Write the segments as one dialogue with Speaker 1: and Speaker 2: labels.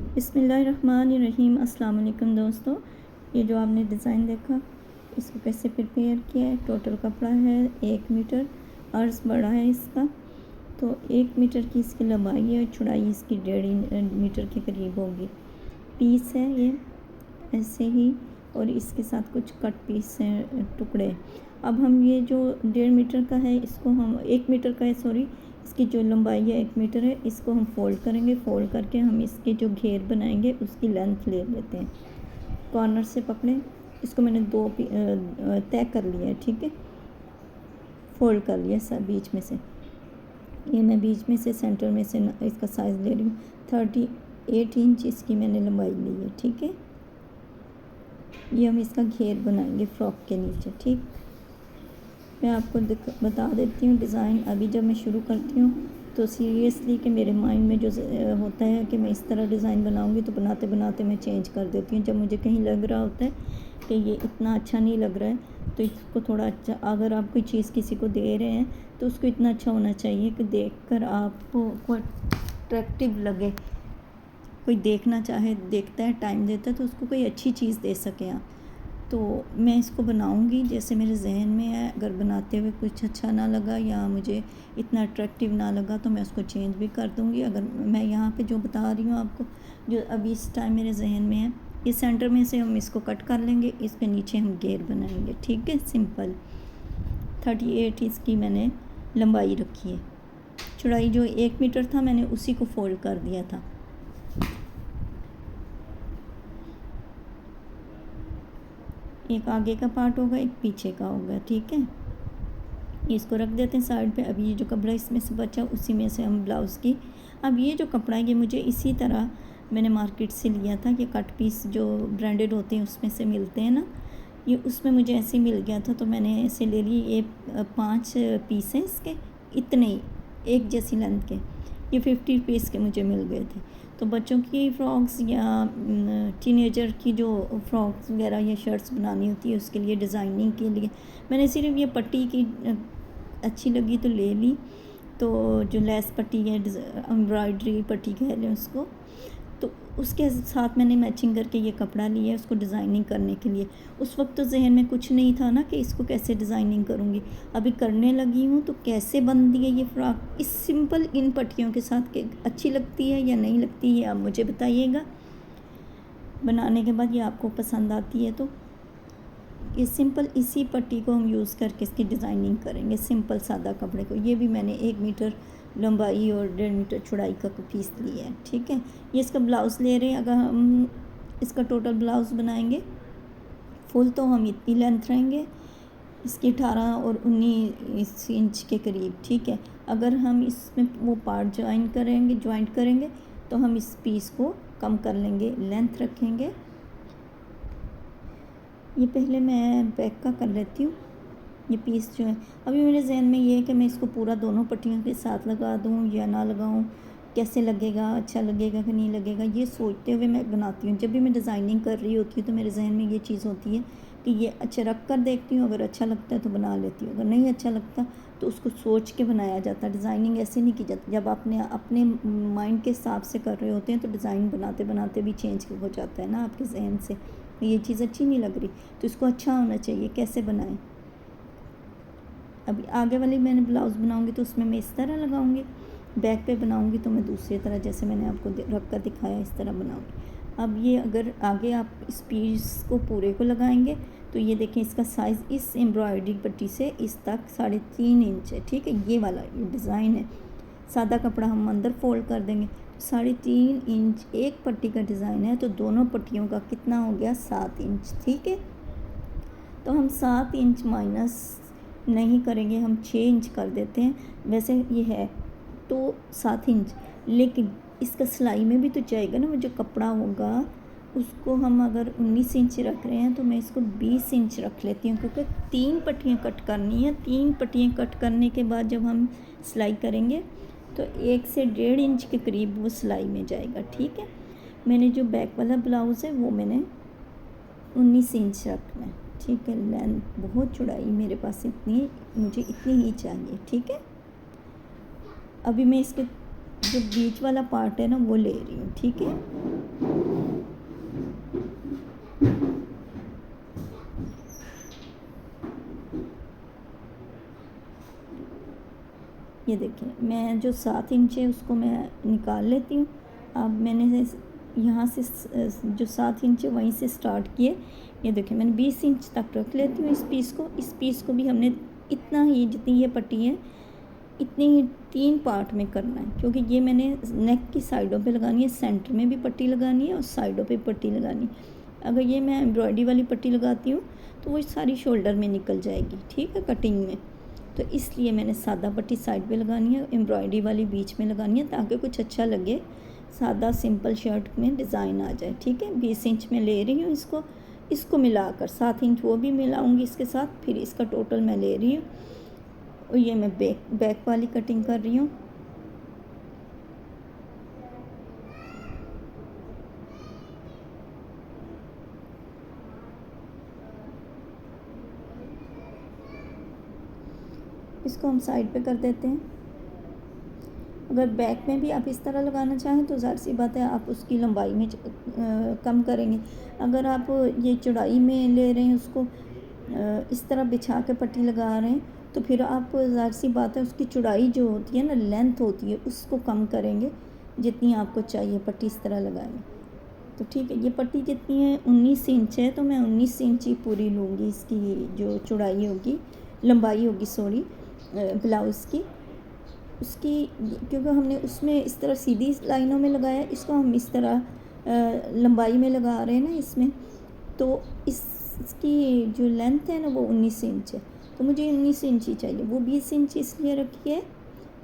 Speaker 1: बिस्मिल्लाहिर्रहमानिर्रहीम। अस्सलाम वालेकुम दोस्तों, ये जो आपने डिज़ाइन देखा इसको कैसे प्रिपेयर किया है। टोटल कपड़ा है 1 मीटर, अर्ज़ बड़ा है इसका, तो 1 मीटर की इसकी लंबाई है, चौड़ाई इसकी 1.5 मीटर के करीब होगी। पीस है ये ऐसे ही, और इसके साथ कुछ कट पीस हैं, टुकड़े। अब हम ये जो 1.5 मीटर का है इसको हम 1 मीटर का है, सॉरी, इसकी जो लंबाई है 1 मीटर है, इसको हम फ़ोल्ड करेंगे। फ़ोल्ड करके हम इसके जो घेर बनाएंगे उसकी लेंथ ले लेते हैं। कॉर्नर से पकड़ें, इसको मैंने तय कर लिया है, ठीक है, फ़ोल्ड कर लिया सब बीच में से। ये मैं बीच में से सेंटर में से इसका साइज़ ले रही हूँ। 38 इंच इसकी मैंने लंबाई ली है, ठीक है। ये हम इसका घेर बनाएंगे फ्रॉक के नीचे, ठीक। मैं आपको बता देती हूँ डिज़ाइन। अभी जब मैं शुरू करती हूँ तो सीरियसली कि मेरे माइंड में जो होता है कि मैं इस तरह डिज़ाइन बनाऊँगी, तो बनाते बनाते मैं चेंज कर देती हूँ। जब मुझे कहीं लग रहा होता है कि ये इतना अच्छा नहीं लग रहा है, तो इसको थोड़ा अच्छा, अगर आप कोई चीज़ किसी को दे रहे हैं तो उसको इतना अच्छा होना चाहिए कि देखकर आपको अट्रैक्टिव लगे। कोई देखना चाहे, देखता है, टाइम देता है, तो उसको कोई अच्छी चीज़ दे सकें आप। तो मैं इसको बनाऊंगी जैसे मेरे जहन में है। अगर बनाते हुए कुछ अच्छा ना लगा या मुझे इतना अट्रैक्टिव ना लगा तो मैं उसको चेंज भी कर दूंगी। अगर मैं यहाँ पे जो बता रही हूँ आपको, जो अभी इस टाइम मेरे जहन में है, इस सेंटर में से हम इसको कट कर लेंगे, इसके नीचे हम घेर बनाएंगे, ठीक है। सिंपल 38 इसकी मैंने लंबाई रखी है। चौड़ाई जो 1 मीटर था मैंने उसी को फोल्ड कर दिया था। एक आगे का पार्ट होगा, एक पीछे का होगा, ठीक है। इसको रख देते हैं साइड पे। अब ये जो कपड़ा इसमें से बचा उसी में से हम ब्लाउज़ की, अब ये जो कपड़ा है ये मुझे इसी तरह मैंने मार्केट से लिया था। ये कट पीस जो ब्रांडेड होते हैं उसमें से मिलते हैं ना, ये उसमें मुझे ऐसे ही मिल गया था, तो मैंने ऐसे ले ली। ये 5 पीस हैं इसके, इतने ही, एक जैसी लेंथ के। ये 50 पीस के मुझे मिल गए थे। तो बच्चों की फ़्रॉक्स या टीनेजर की जो फ़्रॉक्स वगैरह या शर्ट्स बनानी होती है उसके लिए, डिज़ाइनिंग के लिए मैंने सिर्फ ये पट्टी की अच्छी लगी तो ले ली। तो जो लेस पट्टी है, एम्ब्रॉयडरी पट्टी कह लें उसको, तो उसके साथ मैंने मैचिंग करके ये कपड़ा लिया है उसको डिज़ाइनिंग करने के लिए। उस वक्त तो जहन में कुछ नहीं था ना कि इसको कैसे डिज़ाइनिंग करूँगी। अभी करने लगी हूँ तो कैसे बनती है ये फ़्रॉक इस सिंपल इन पट्टियों के साथ, के अच्छी लगती है या नहीं लगती है आप मुझे बताइएगा। बनाने के बाद ये आपको पसंद आती है तो ये सिंपल इसी पट्टी को हम यूज़ करके इसकी डिज़ाइनिंग करेंगे, सिंपल सादा कपड़े को। ये भी मैंने 1 मीटर लंबाई और 1.5 मीटर चौड़ाई का पीस लिया है, ठीक है। ये इसका ब्लाउज़ ले रहे हैं। अगर हम इसका टोटल ब्लाउज़ बनाएंगे फुल तो हम इतनी लेंथ रहेंगे इसकी, 18 और 19 इंच के करीब, ठीक है। अगर हम इसमें वो पार्ट ज्वाइंट करेंगे तो हम इस पीस को कम कर लेंगे, लेंथ रखेंगे। ये पहले मैं बैक का कर लेती हूँ। ये पीस जो है अभी मेरे जहन में ये है कि मैं इसको पूरा दोनों पट्टियों के साथ लगा दूँ या ना लगाऊँ, कैसे लगेगा, अच्छा लगेगा कि नहीं लगेगा, ये सोचते हुए मैं बनाती हूँ। जब भी मैं डिज़ाइनिंग कर रही होती हूँ तो मेरे जहन में ये चीज़ होती है कि ये अच्छा रख कर देखती हूँ, अगर अच्छा लगता है तो बना लेती हूँ, अगर नहीं अच्छा लगता तो उसको सोच के बनाया जाता है। डिज़ाइनिंग ऐसे नहीं की जाती। जब आपने अपने माइंड के हिसाब से कर रहे होते हैं तो डिज़ाइन बनाते बनाते भी चेंज हो जाता है ना आपके जहन से। ये चीज़ अच्छी नहीं लग रही तो इसको अच्छा होना चाहिए, कैसे बनाएं। अभी आगे वाली मैंने ब्लाउज़ बनाऊंगी तो उसमें मैं इस तरह लगाऊंगी, बैक पे बनाऊंगी तो मैं दूसरी तरह, जैसे मैंने आपको रख कर दिखाया इस तरह बनाऊंगी। अब ये अगर आगे आप इस पीस को पूरे को लगाएंगे तो ये देखें इसका साइज़ इस एम्ब्रॉयडरी पट्टी से इस तक 3.5 इंच है, ठीक है। ये वाला ये डिज़ाइन है। सादा कपड़ा हम अंदर फोल्ड कर देंगे तो 3.5 इंच एक पट्टी का डिज़ाइन है, तो दोनों पट्टियों का कितना हो गया, 7 इंच, ठीक है। तो हम 7 इंच माइनस नहीं करेंगे, हम 6 इंच कर देते हैं। वैसे ये है तो 7 इंच, लेकिन इसका सिलाई में भी तो जाएगा ना, वो जो कपड़ा होगा उसको हम अगर 19 इंच रख रहे हैं तो मैं इसको 20 इंच रख लेती हूँ, क्योंकि 3 पट्टियाँ कट करनी है। 3 पट्टियाँ कट करने के बाद जब हम सिलाई करेंगे तो 1 से 1.5 इंच के करीब वो सिलाई में जाएगा, ठीक है। मैंने जो बैक वाला ब्लाउज़ है वो मैंने 19 इंच रखना है, ठीक है। लेंथ बहुत चौड़ाई मेरे पास इतनी, मुझे इतनी ही चाहिए, ठीक है। अभी मैं इसके जो बीच वाला पार्ट है ना वो ले रही हूँ, ठीक है। ये देखिए मैं जो 7 इंच है उसको मैं निकाल लेती हूँ। अब मैंने यहाँ से जो 7 इंच है वहीं से स्टार्ट किए। ये देखिए मैंने 20 इंच तक रख लेती हूँ इस पीस को भी हमने इतना ही, जितनी ये पट्टी है इतनी ही 3 पार्ट में करना है, क्योंकि ये मैंने नेक की साइडों पे लगानी है, सेंटर में भी पट्टी लगानी है और साइडों पे पट्टी लगानी है। अगर ये मैं एम्ब्रॉयडरी वाली पट्टी लगाती हूँ तो वो सारी शोल्डर में निकल जाएगी, ठीक है, कटिंग में। तो इसलिए मैंने सादा पट्टी साइड पे लगानी है, एम्ब्रॉयडरी वाली बीच में लगानी है, ताकि कुछ अच्छा लगे, सादा सिंपल शर्ट में डिज़ाइन आ जाए, ठीक है। 20 इंच में ले रही हूँ इसको मिलाकर 7 इंच वो भी मिलाऊंगी इसके साथ, फिर इसका टोटल मैं ले रही हूँ। और ये मैं बैक वाली कटिंग कर रही हूँ। इसको हम साइड पे कर देते हैं। अगर बैक में भी आप इस तरह लगाना चाहें तो ज़ाहिर सी बात है आप उसकी लंबाई में कम करेंगे। अगर आप ये चौड़ाई में ले रहे हैं उसको इस तरह बिछा के पट्टी लगा रहे हैं तो फिर आप ज़ाहिर सी बात है उसकी चौड़ाई जो होती है ना, लेंथ होती है, उसको कम करेंगे। जितनी आपको चाहिए पट्टी इस तरह लगाएंगे तो ठीक है। ये पट्टी जितनी है 19 इंच है, तो मैं 19 इंच ही पूरी लूँगी। इसकी जो चौड़ाई होगी, लंबाई होगी, सॉरी, ब्लाउज़ की, उसकी, क्योंकि हमने उसमें इस तरह सीधी लाइनों में लगाया, इसको हम इस तरह लंबाई में लगा रहे हैं ना इसमें, तो इसकी जो लेंथ है ना वो 19 इंच है, तो मुझे 19 इंच ही चाहिए। वो 20 इंच इसलिए रखी है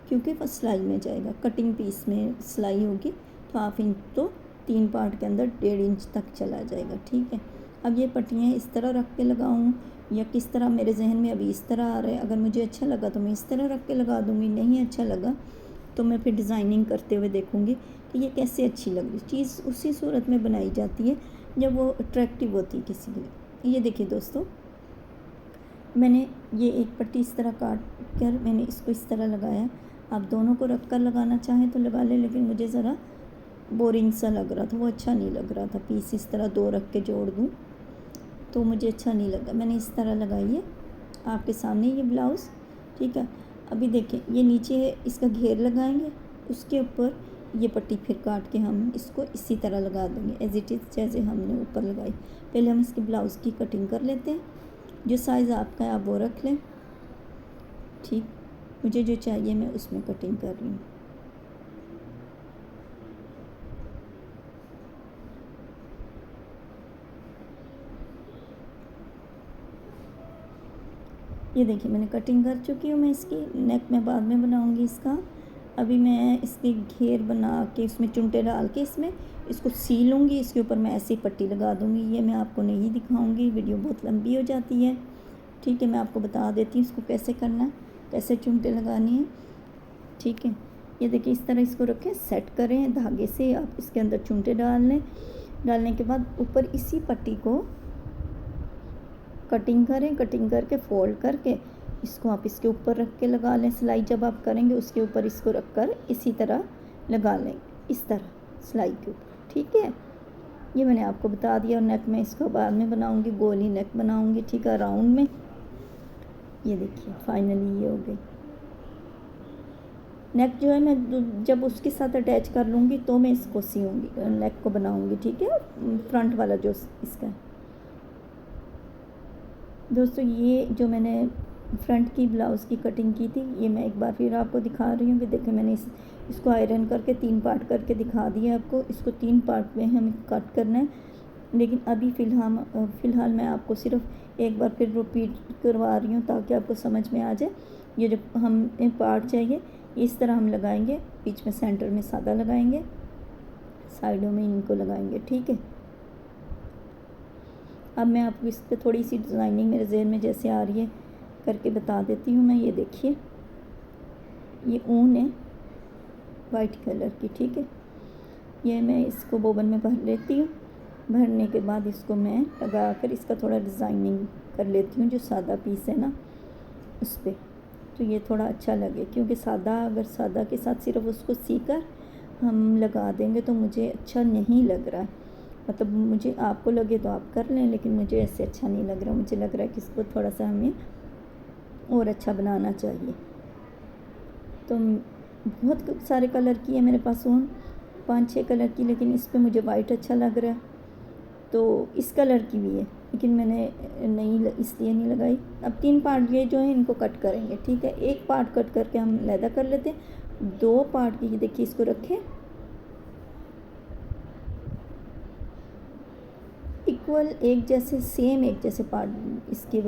Speaker 1: क्योंकि वो सिलाई में जाएगा, कटिंग पीस में सिलाई होगी, तो हाफ इंच तो 3 पार्ट के अंदर 1.5 इंच तक चला जाएगा, ठीक है। अब ये पट्टियाँ इस तरह रख के लगाऊँ या किस तरह, मेरे जहन में अभी इस तरह आ रहा है। अगर मुझे अच्छा लगा तो मैं इस तरह रख के लगा दूँगी, नहीं अच्छा लगा तो मैं फिर डिज़ाइनिंग करते हुए देखूँगी कि ये कैसे अच्छी लग रही। चीज़ उसी सूरत में बनाई जाती है जब वो अट्रैक्टिव होती है किसी के लिए। ये देखिए दोस्तों, मैंने ये एक पट्टी इस तरह काट कर मैंने इसको इस तरह लगाया। आप दोनों को रख कर लगाना चाहें तो लगा लें, लेकिन मुझे ज़रा बोरिंग सा लग रहा था, वो अच्छा नहीं लग रहा था। पीस इस तरह 2 रख के जोड़ दूँ तो मुझे अच्छा नहीं लगा, मैंने इस तरह लगाई है आपके सामने ये ब्लाउज़, ठीक है। अभी देखिए ये नीचे इसका घेर लगाएंगे, उसके ऊपर ये पट्टी फिर काट के हम इसको इसी तरह लगा देंगे एज इट इज़ जैसे हमने ऊपर लगाई। पहले हम इसके ब्लाउज़ की कटिंग कर लेते हैं। जो साइज़ आपका है आप वो रख लें, ठीक। मुझे जो चाहिए मैं उसमें कटिंग कर रही हूँ। ये देखिए मैंने कटिंग कर चुकी हूँ मैं इसकी। नेक में बाद में बनाऊँगी इसका। अभी मैं इसकी घेर बना के इसमें चुनटे डाल के इसको सी लूँगी। इसके ऊपर मैं ऐसी पट्टी लगा दूँगी। ये मैं आपको नहीं दिखाऊँगी, वीडियो बहुत लंबी हो जाती है, ठीक है। मैं आपको बता देती हूँ इसको कैसे करना है, कैसे चुनटे लगानी है, ठीक है। ये देखिए इस तरह इसको रखें, सेट करें धागे से, आप इसके अंदर चुनटे डाल लें। डालने के बाद ऊपर इसी पट्टी को कटिंग करें, कटिंग करके फोल्ड करके इसको आप इसके ऊपर रख के लगा लें। सिलाई जब आप करेंगे उसके ऊपर इसको रख कर इसी तरह लगा लें, इस तरह सिलाई के ऊपर, ठीक है। ये मैंने आपको बता दिया। और नेक में इसको बाद में बनाऊंगी, गोली नेक बनाऊंगी, ठीक है, राउंड में। ये देखिए फाइनली ये हो गई नेक। जो है मैं जब उसके साथ अटैच कर लूँगी तो मैं इसको सीऊँगी, नेक को बनाऊँगी, ठीक है। फ्रंट वाला जो इसका दोस्तों, ये जो मैंने फ्रंट की ब्लाउज़ की कटिंग की थी, ये मैं एक बार फिर आपको दिखा रही हूँ कि देखिए मैंने इसको आयरन करके 3 पार्ट करके दिखा दिया आपको। इसको 3 पार्ट में हमें कट करना है, लेकिन अभी फ़िलहाल मैं आपको सिर्फ एक बार फिर रिपीट करवा रही हूँ ताकि आपको समझ में आ जाए। ये जो हमें पार्ट चाहिए इस तरह हम लगाएंगे, बीच में सेंटर में सादा लगाएंगे, साइडों में इनको लगाएंगे, ठीक है। अब मैं आपको इस पर थोड़ी सी डिज़ाइनिंग मेरे ज़हन में जैसे आ रही है करके बता देती हूँ मैं। ये देखिए ये ऊन है वाइट कलर की, ठीक है। ये मैं इसको बोबन में भर लेती हूँ। भरने के बाद इसको मैं लगा कर इसका थोड़ा डिज़ाइनिंग कर लेती हूँ, जो सादा पीस है ना उस पर। तो ये थोड़ा अच्छा लगे, क्योंकि अगर सादा के साथ सिर्फ उसको सीकर हम लगा देंगे तो मुझे अच्छा नहीं लग रहा है। मतलब मुझे, आपको लगे तो आप कर लें, लेकिन मुझे ऐसे अच्छा नहीं लग रहा। मुझे लग रहा है कि इसको थोड़ा सा हमें और अच्छा बनाना चाहिए। तो बहुत सारे कलर की है मेरे पास ऊन, 5-6 कलर की, लेकिन इस पर मुझे वाइट अच्छा लग रहा है। तो इस कलर की भी है, लेकिन मैंने इसलिए नहीं लगाई। अब 3 पार्ट ये जो है इनको कट करेंगे, ठीक है। एक पार्ट कट करके हम लैदा कर लेते हैं। 2 पार्ट की देखिए, इसको रखें इक्वल, एक जैसे सेम एक जैसे पार्ट इसके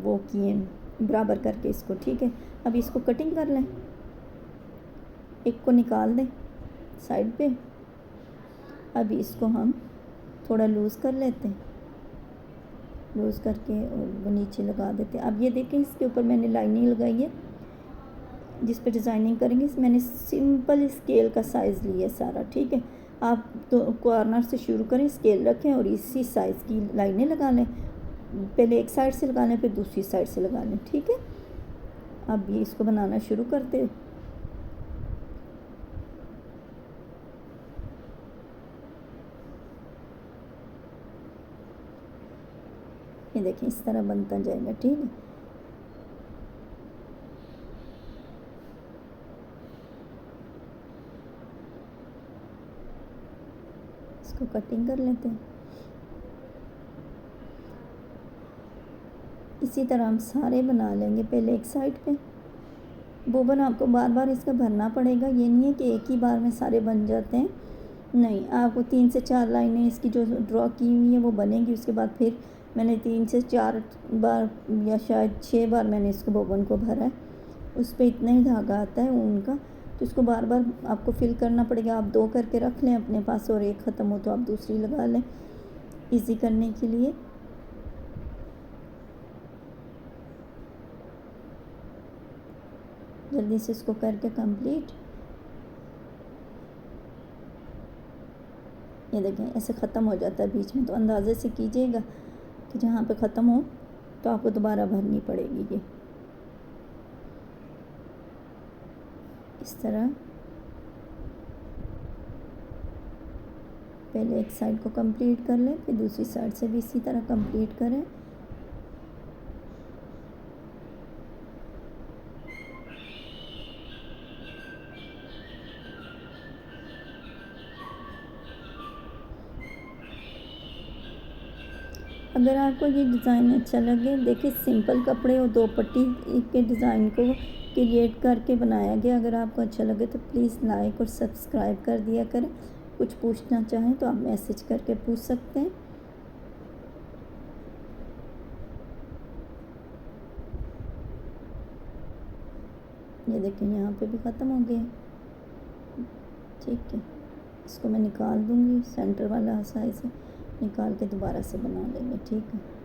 Speaker 1: वो किए बराबर करके इसको, ठीक है। अब इसको कटिंग कर लें, एक को निकाल दें साइड पे। अब इसको हम थोड़ा लूज़ कर लेते हैं, लूज़ करके और वो नीचे लगा देते हैं। अब ये देखें, इसके ऊपर मैंने लाइनिंग लगाई है जिस पे डिज़ाइनिंग करेंगे। मैंने सिंपल स्केल का साइज़ लिया सारा, ठीक है। आप तो कॉर्नर से शुरू करें, स्केल रखें और इसी साइज़ की लाइनें लगा लें। पहले एक साइड से लगा लें, फिर दूसरी साइड से लगा लें, ठीक है। अब ये इसको बनाना शुरू करते हैं। ये देखें, इस तरह बनता जाएगा, ठीक है। इसको कटिंग कर लेते हैं। इसी तरह हम सारे बना लेंगे। पहले एक साइड पे बोबन आपको बार बार इसका भरना पड़ेगा, ये नहीं है कि एक ही बार में सारे बन जाते हैं, नहीं। आपको 3 से 4 लाइनें इसकी जो ड्रॉ की हुई है वो बनेगी। उसके बाद फिर मैंने 3 से 4 बार या शायद 6 बार मैंने इसको बोबन को भरा है। उस पर इतना ही धागा आता है ऊन का, तो इसको बार बार आपको फिल करना पड़ेगा। आप 2 करके रख लें अपने पास, और एक ख़त्म हो तो आप दूसरी लगा लें इजी करने के लिए। जल्दी से इसको करके कंप्लीट। ये देखें, ऐसे ख़त्म हो जाता है बीच में, तो अंदाज़े से कीजिएगा कि जहाँ पे ख़त्म हो तो आपको दोबारा भरनी पड़ेगी। ये इस तरह पहले एक साइड को कंप्लीट कर लें, फिर दूसरी साइड से भी इसी तरह कंप्लीट करें। अगर आपको ये डिज़ाइन अच्छा लगे, देखिए सिंपल कपड़े और 2 पट्टी के डिज़ाइन को क्रिएट करके बनाया गया। अगर आपको अच्छा लगे तो प्लीज़ लाइक और सब्सक्राइब कर दिया करें। कुछ पूछना चाहें तो आप मैसेज करके पूछ सकते हैं। ये देखिए, यहाँ पे भी ख़त्म हो गया, ठीक है। इसको मैं निकाल दूँगी, सेंटर वाला साइज़ निकाल के दोबारा से बना लेंगे, ठीक है।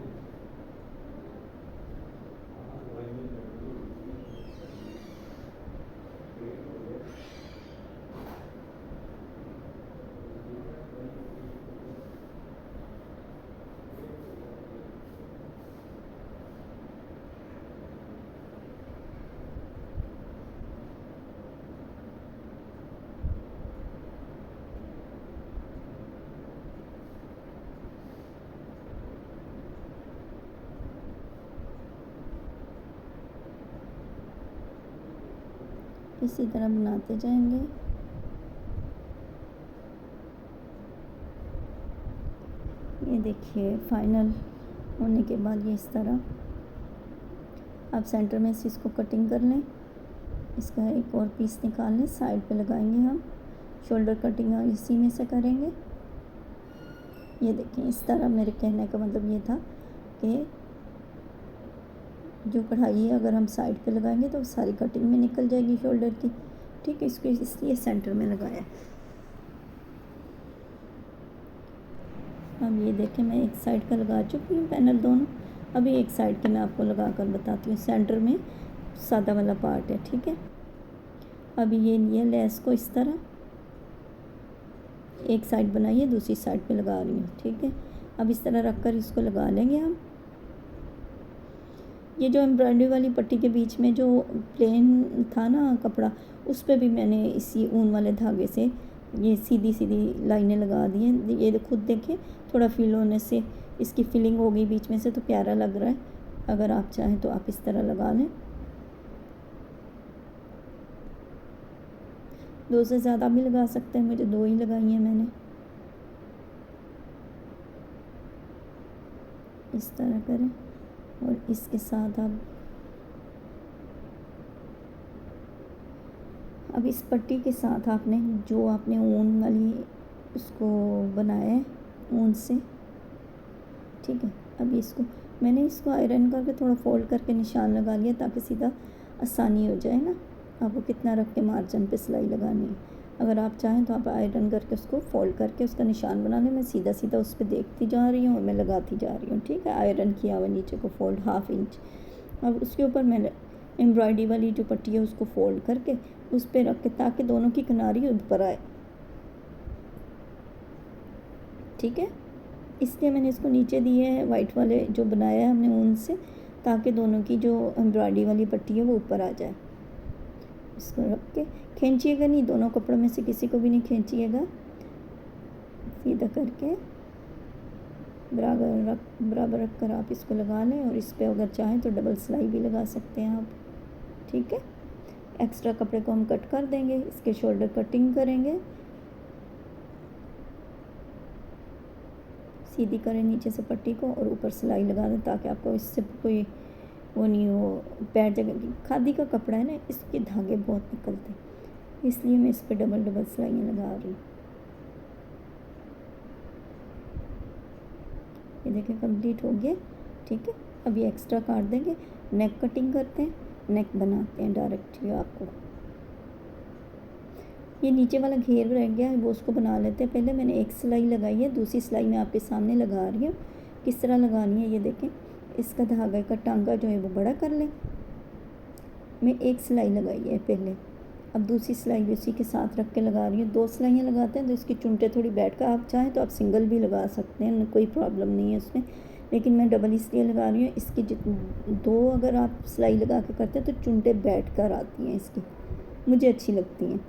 Speaker 1: इसी तरह बनाते जाएंगे। ये देखिए, फाइनल होने के बाद ये इस तरह आप सेंटर में से इसको कटिंग कर लें। इसका एक और पीस निकाल लें, साइड पे लगाएंगे हम। शोल्डर कटिंग इसी में से करेंगे। ये देखें, इस तरह मेरे कहने का मतलब ये था कि जो कढ़ाई है अगर हम साइड पे लगाएंगे तो सारी कटिंग में निकल जाएगी शोल्डर की, ठीक है। इसको इसलिए सेंटर में लगाया। अब ये देखें, मैं एक साइड का लगा चुकी हूँ पैनल दोनों। अभी एक साइड के मैं आपको लगा कर बताती हूँ। सेंटर में सादा वाला पार्ट है, ठीक है। अभी ये लिए लेस को इस तरह एक साइड बनाइए, दूसरी साइड पे लगा रही हूँ, ठीक है। अब इस तरह रख कर इसको लगा लेंगे हम। ये जो एम्ब्रॉयडरी वाली पट्टी के बीच में जो प्लेन था ना कपड़ा, उस पर भी मैंने इसी ऊन वाले धागे से ये सीधी सीधी लाइनें लगा दी हैं। ये खुद देखें, थोड़ा फील होने से इसकी फिलिंग हो गई बीच में से, तो प्यारा लग रहा है। अगर आप चाहें तो आप इस तरह लगा लें। 2 से ज़्यादा भी लगा सकते हैं, मुझे 2 ही लगाई हैं मैंने। इस तरह करें और इसके साथ अब इस पट्टी के साथ आपने जो आपने ऊन वाली उसको बनाया है ऊन से, ठीक है। अब मैंने इसको आयरन करके थोड़ा फोल्ड करके निशान लगा लिया ताकि सीधा आसानी हो जाए ना, आपको कितना रख के मार्जिन पे सिलाई लगानी है। अगर आप चाहें तो आप आयरन करके उसको फोल्ड करके उसका निशान बना लें। मैं सीधा सीधा उस पर देखती जा रही हूँ और मैं लगाती जा रही हूँ, ठीक है। आयरन किया हुआ नीचे को फोल्ड 1/2 इंच। अब उसके ऊपर मैं एम्ब्रॉयडरी वाली जो पट्टी है उसको फोल्ड करके उस पर रख के, ताकि दोनों की किनारी ऊपर आए, ठीक है। इसलिए मैंने इसको नीचे दिए है वाइट वाले जो बनाया है हमने ऊन से, ताकि दोनों की जो एम्ब्रॉयडरी वाली पट्टी है वो ऊपर आ जाए। इसको रख के खींचिएगा नहीं, दोनों कपड़ों में से किसी को भी नहीं खींचिएगा, सीधा करके बराबर रख कर आप इसको लगा लें। और इस पर अगर चाहें तो डबल सिलाई भी लगा सकते हैं आप, ठीक है। एक्स्ट्रा कपड़े को हम कट कर देंगे, इसके शोल्डर कटिंग करेंगे। सीधी करें नीचे से पट्टी को और ऊपर सिलाई लगा दें ताकि आपको इससे कोई वो नहीं हो, पैर जगह की। खादी का कपड़ा है ना, इसके धागे बहुत निकलते हैं, इसलिए मैं इस पर डबल सिलाइयाँ लगा रही हूँ। ये देखें कंप्लीट हो गया, ठीक है। अब ये एक्स्ट्रा काट देंगे। नेक कटिंग करते हैं, नेक बनाते हैं डायरेक्टली। आपको ये नीचे वाला घेर रह गया है वो उसको बना लेते हैं। पहले मैंने एक सिलाई लगाई है, दूसरी सिलाई मैं आपके सामने लगा रही हूँ। किस तरह लगानी है ये देखें। इसका धागे का टांगा जो है वो बड़ा कर लें। मैं एक सिलाई लगाई है पहले, अब दूसरी सिलाई भी उसी के साथ रख के लगा रही हूँ। 2 सिलाइयाँ लगाते हैं तो इसकी चुनटे थोड़ी बैठ कर, आप चाहें तो आप सिंगल भी लगा सकते हैं, कोई प्रॉब्लम नहीं है उसमें, लेकिन मैं डबल इसलिए लगा रही हूँ। इसकी 2 अगर आप सिलाई लगा के करते हैं तो चुनटे बैठ कर आती हैं इसकी, मुझे अच्छी लगती हैं।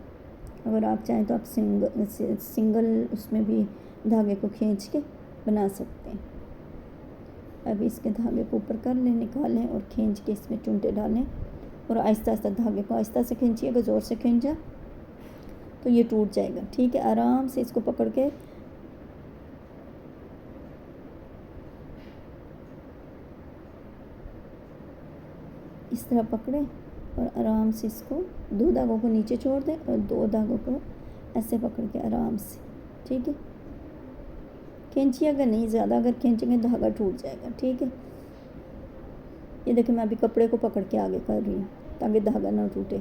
Speaker 1: अगर आप चाहें तो आप सिंगल उसमें भी धागे को खींच के बना सकते हैं। अभी इसके धागे को ऊपर कर लें, निकालें और खींच के इसमें चुनटे डालें और आहिस्ता आहिस्ता धागे को आहिस्ता से खींचिएगा। ज़ोर से खींचा तो ये टूट जाएगा, ठीक है। आराम से इसको पकड़ के इस तरह पकड़ें और आराम से इसको 2 धागों को नीचे छोड़ दें और 2 धागों को ऐसे पकड़ के आराम से, ठीक है। खींचिएगा नहीं ज़्यादा, अगर खींचेंगे धागा टूट जाएगा, ठीक है। ये देखिए मैं अभी कपड़े को पकड़ के आगे कर रही हूँ ताकि धागा ना टूटे।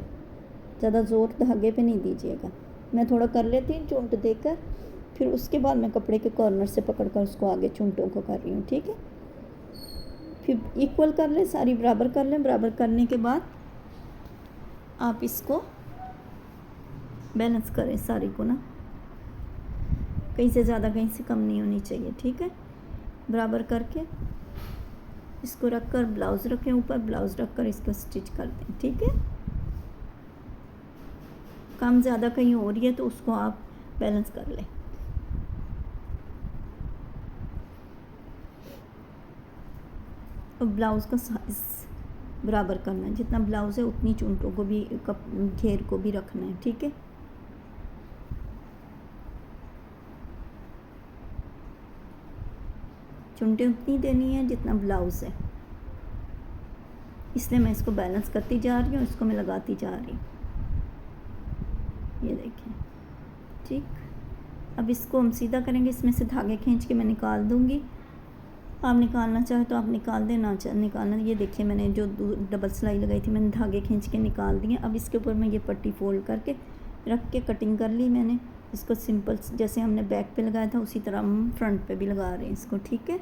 Speaker 1: ज़्यादा ज़ोर धागे पे नहीं दीजिएगा। मैं थोड़ा कर लेती हूँ चुंट देकर, फिर उसके बाद मैं कपड़े के कॉर्नर से पकड़ कर उसको आगे चुंटों को कर रही हूँ, ठीक है। फिर इक्वल कर लें, सारी बराबर कर लें। बराबर करने के बाद आप इसको बैलेंस करें सारी को ना, कहीं से ज़्यादा कहीं से कम नहीं होनी चाहिए, ठीक है। बराबर करके इसको रख कर ब्लाउज़ रखें ऊपर, ब्लाउज़ रख कर इसको स्टिच कर दें, ठीक है। कम ज़्यादा कहीं हो रही है तो उसको आप बैलेंस कर लें। और ब्लाउज़ का साइज़ बराबर करना है, जितना ब्लाउज़ है उतनी चुंटों को भी घेर को भी रखना है, ठीक है। चुंटें उतनी देनी है जितना ब्लाउज़ है, इसलिए मैं इसको बैलेंस करती जा रही हूँ, इसको मैं लगाती जा रही हूँ। ये देखें, ठीक। अब इसको हम सीधा करेंगे, इसमें से धागे खींच के मैं निकाल दूँगी। आप निकालना चाहे तो आप निकाल दें, ना चाहे निकालना। ये देखिए मैंने जो डबल सिलाई लगाई थी मैंने धागे खींच के निकाल दिए। अब इसके ऊपर मैं ये पट्टी फोल्ड करके रख के कटिंग कर ली मैंने। इसको सिंपल जैसे हमने बैक पे लगाया था उसी तरह हम फ्रंट पे भी लगा रहे हैं इसको, ठीक है।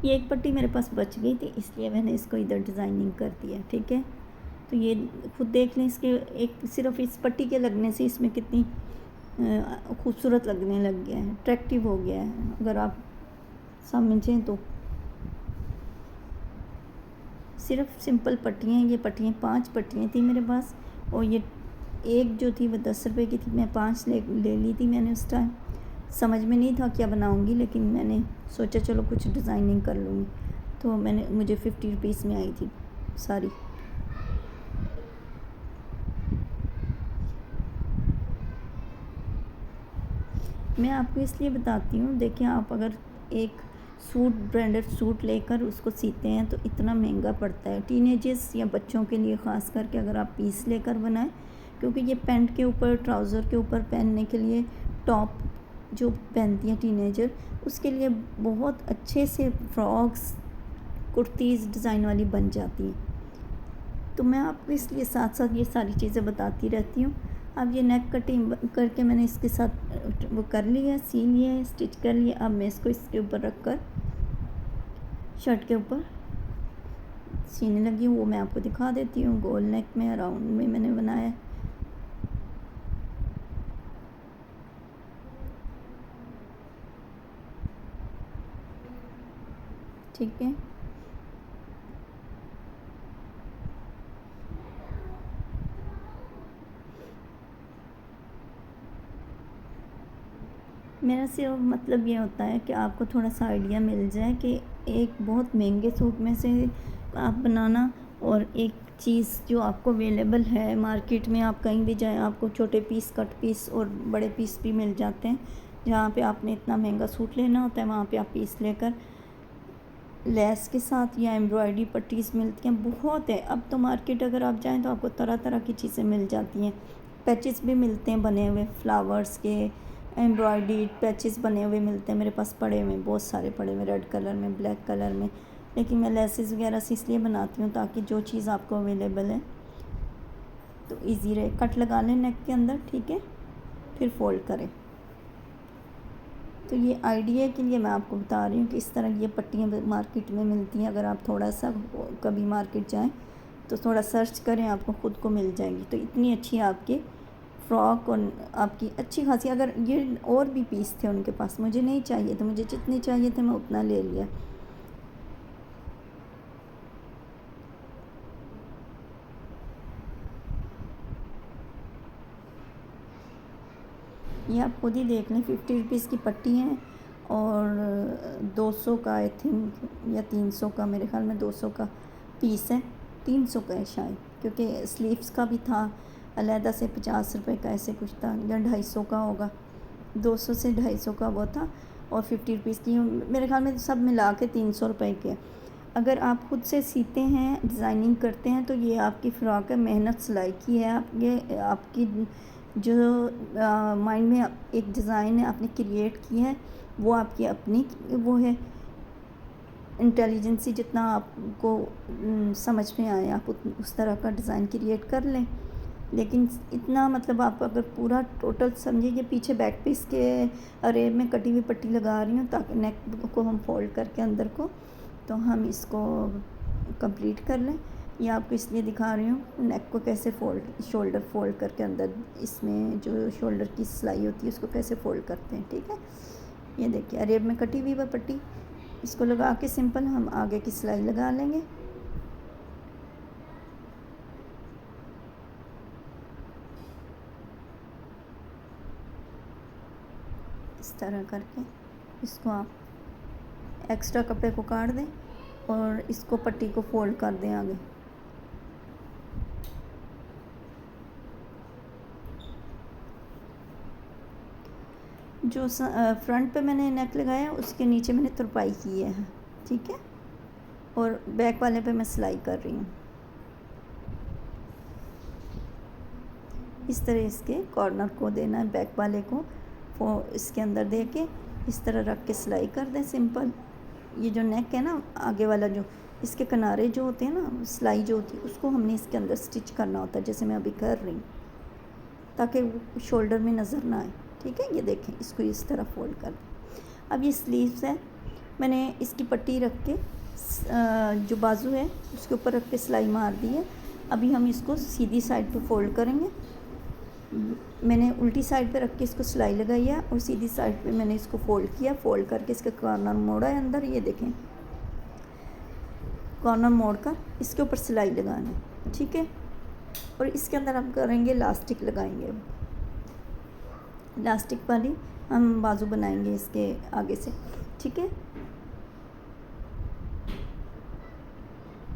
Speaker 1: ये एक पट्टी मेरे पास बच गई थी इसलिए मैंने इसको इधर डिज़ाइनिंग कर दिया, ठीक है। तो ये खुद देख लें, इसके एक सिर्फ इस पट्टी के लगने से इसमें कितनी खूबसूरत लगने लग गया है, अट्रैक्टिव हो गया है अगर आप समझें तो। सिर्फ सिंपल पट्टियाँ, ये पट्टियाँ 5 पट्टियाँ थी मेरे पास, और ये एक जो थी वो 10 रुपए की थी। मैं 5 ले ली थी मैंने उस टाइम। समझ में नहीं था क्या बनाऊंगी, लेकिन मैंने सोचा चलो कुछ डिज़ाइनिंग कर लूँगी, तो मुझे 50 रुपीज़ में आई थी सारी। मैं आपको इसलिए बताती हूँ, देखिए आप अगर एक सूट, ब्रांडेड सूट लेकर उसको सीते हैं तो इतना महंगा पड़ता है। टीनेजर्स या बच्चों के लिए ख़ास करके अगर आप पीस लेकर बनाएं, क्योंकि ये पैंट के ऊपर, ट्राउज़र के ऊपर पहनने के लिए, टॉप जो पहनती हैं टीनेजर, उसके लिए बहुत अच्छे से फ्रॉक्स, कुर्तीज़ डिज़ाइन वाली बन जाती हैं। तो मैं आपको इसलिए साथ साथ ये सारी चीज़ें बताती रहती हूँ। अब ये नेक कटिंग करके मैंने इसके साथ वो कर लिया है, सी लिया है, स्टिच कर लिया। अब मैं इसको इसके ऊपर रख कर शर्ट के ऊपर सीने लगी हूँ। वो मैं आपको दिखा देती हूँ। गोल नेक में, राउंड में मैंने बनाया है। ठीक है, मेरा सिर्फ मतलब ये होता है कि आपको थोड़ा सा आइडिया मिल जाए कि एक बहुत महंगे सूट में से आप बनाना, और एक चीज़ जो आपको अवेलेबल है मार्केट में, आप कहीं भी जाएं आपको छोटे पीस, कट पीस और बड़े पीस भी मिल जाते हैं। जहाँ पे आपने इतना महंगा सूट लेना होता है, वहाँ पे आप पीस लेकर लेस के साथ या एम्ब्रॉयडरी पट्टीज़ मिलती हैं, बहुत है। अब तो मार्केट अगर आप जाएँ तो आपको तरह तरह की चीज़ें मिल जाती हैं। पैचेस भी मिलते हैं बने हुए, फ्लावर्स के एम्ब्रॉयडरी पैचेस बने हुए मिलते हैं। मेरे पास पड़े हुए, बहुत सारे पड़े हुए, रेड कलर में, ब्लैक कलर में। लेकिन मैं लेसेस वगैरह से इसलिए बनाती हूँ ताकि जो चीज़ आपको अवेलेबल है तो ईजी रहे। कट लगा लें नेक के अंदर, ठीक है, फिर फोल्ड करें। तो ये आइडिया के लिए मैं आपको बता रही हूँ कि इस तरह ये पट्टियाँ मार्केट में मिलती हैं। अगर आप थोड़ा सा कभी मार्केट जाएं तो थोड़ा सर्च करें, आपको ख़ुद को मिल जाएगी। तो इतनी अच्छी आपकी फ्रॉक और आपकी अच्छी खासी, अगर ये और भी पीस थे उनके पास, मुझे नहीं चाहिए थे, मुझे जितने चाहिए थे मैं उतना ले लिया। ये आप खुद ही देख लें, 50 रुपीज़ की पट्टी है और 200 का आई थिंक, या 300 का, मेरे ख्याल में 200 का पीस है, 300 का है शायद, क्योंकि स्लीव्स का भी था अलहदा से 50 रुपए का, ऐसे कुछ था, या 250 का होगा। 200 से 250 का वो था, और 50 रुपीज़ की मेरे ख्याल में सब मिला के 300 रुपये के। अगर आप खुद से सीते हैं, डिज़ाइनिंग करते हैं, तो ये आपकी फ़्रॉक है, मेहनत सिलाई की है। आप ये आपकी जो माइंड में एक डिज़ाइन है आपने क्रिएट की है, वो आपकी अपनी वो है इंटेलिजेंसी, जितना आपको समझ में आए आप उस तरह का डिज़ाइन क्रिएट कर लें। लेकिन इतना मतलब आप अगर पूरा टोटल समझिए, ये पीछे बैक पीस के अरेब में कटी हुई पट्टी लगा रही हूँ ताकि नेक को हम फोल्ड करके अंदर को, तो हम इसको कंप्लीट कर लें। ये आपको इसलिए दिखा रही हूँ नेक को कैसे फोल्ड, शोल्डर फोल्ड करके अंदर इसमें जो शोल्डर की सिलाई होती है उसको कैसे फोल्ड करते हैं, ठीक है। ये देखिए अरेब में कटी हुई वह पट्टी, इसको लगा के सिंपल हम आगे की सिलाई लगा लेंगे। इस तरह करके इसको आप एक्स्ट्रा कपड़े को काट दें और इसको पट्टी को फोल्ड कर दें आगे। जो फ्रंट पे मैंने नेक लगाया उसके नीचे मैंने तुरपाई की है, ठीक है, और बैक वाले पे मैं सिलाई कर रही हूँ। इस तरह इसके कॉर्नर को देना है, बैक वाले को इसके अंदर दे के इस तरह रख के सिलाई कर दें सिंपल। ये जो नेक है ना आगे वाला, जो इसके किनारे जो होते हैं ना, सिलाई जो होती है उसको हमने इसके अंदर स्टिच करना होता है, जैसे मैं अभी कर रही हूँ, ताकि वो शोल्डर में नज़र ना आए, ठीक है। ये देखें, इसको इस तरह फोल्ड कर दें। अब ये स्लीव्स है, मैंने इसकी पट्टी रख के जो बाजू है उसके ऊपर रख के सिलाई मार दी है। अभी हम इसको सीधी साइड पे फोल्ड करेंगे। मैंने उल्टी साइड पे रख के इसको सिलाई लगाई है और सीधी साइड पे मैंने इसको फोल्ड किया, फोल्ड करके इसका कॉर्नर मोड़ा है अंदर, ये देखें कॉर्नर मोड़ कर इसके ऊपर सिलाई लगानी, ठीक है। और इसके अंदर हम करेंगे इलास्टिक लगाएंगे, इलास्टिक वाली हम बाजू बनाएंगे इसके आगे से, ठीक है।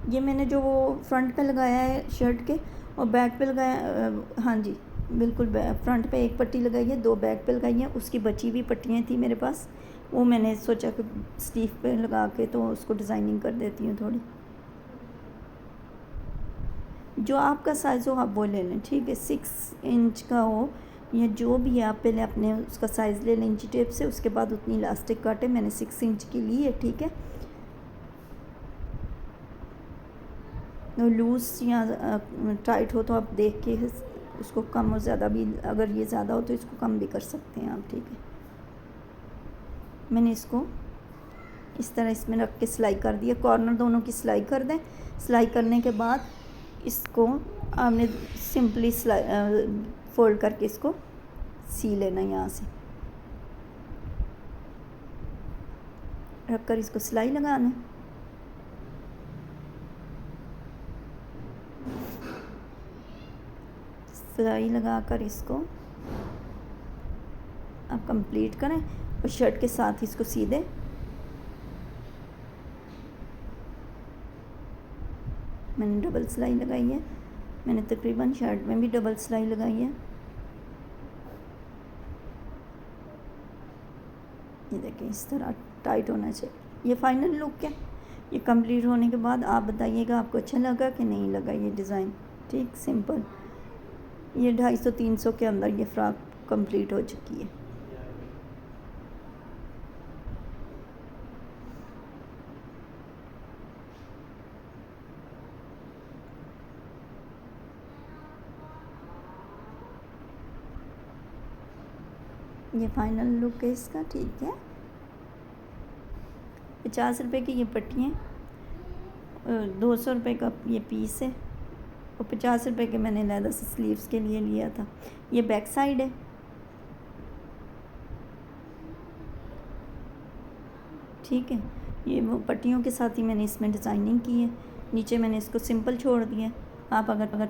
Speaker 1: ये मैंने जो वो फ्रंट पे लगाया है शर्ट के और बैक पे लगाया, हाँ जी बिल्कुल, फ्रंट पे एक पट्टी लगाई है, 2 बैक पे लगाई है, उसकी बची हुई पट्टियाँ थी मेरे पास, वो मैंने सोचा कि स्लीव पे लगा के तो उसको डिज़ाइनिंग कर देती हूँ थोड़ी। जो आपका साइज़ हो आप वो ले लें, ठीक है, 6 इंच का हो या जो भी है, आप पहले अपने उसका साइज़ ले लें इंची टेप से, उसके बाद उतनी इलास्टिक काटे, मैंने 6 इंच की ली है, ठीक है। लूज़ या टाइट हो तो आप देख के उसको कम और ज़्यादा भी, अगर ये ज़्यादा हो तो इसको कम भी कर सकते हैं आप, ठीक है। मैंने इसको इस तरह इसमें रख के सिलाई कर दिया, कॉर्नर दोनों की सिलाई कर दें। सिलाई करने के बाद इसको आपने सिंपली सिलाई फोल्ड करके इसको सी लेना, यहाँ से रख कर इसको सिलाई लगाना। सिलाई लगाकर इसको आप कंप्लीट करें और शर्ट के साथ इसको सी दें। मैंने डबल सिलाई लगाई है, मैंने तकरीबन शर्ट में भी डबल सिलाई लगाई है। ये देखें इस तरह टाइट होना चाहिए। ये फाइनल लुक है। ये कंप्लीट होने के बाद आप बताइएगा आपको अच्छा लगा कि नहीं लगा ये डिज़ाइन, ठीक। सिंपल ये 250-300 के अंदर ये फ्रॉक कंप्लीट हो चुकी है। ये फाइनल लुक है इसका, ठीक है। 50 रुपये की ये पट्टियाँ, 200 रुपये का ये पीस है और 50 रुपये के मैंने लहदा से स्लीव्स के लिए लिया था। ये बैक साइड है, ठीक है। ये वो पट्टियों के साथ ही मैंने इसमें डिज़ाइनिंग की है। नीचे मैंने इसको सिंपल छोड़ दिया। आप अगर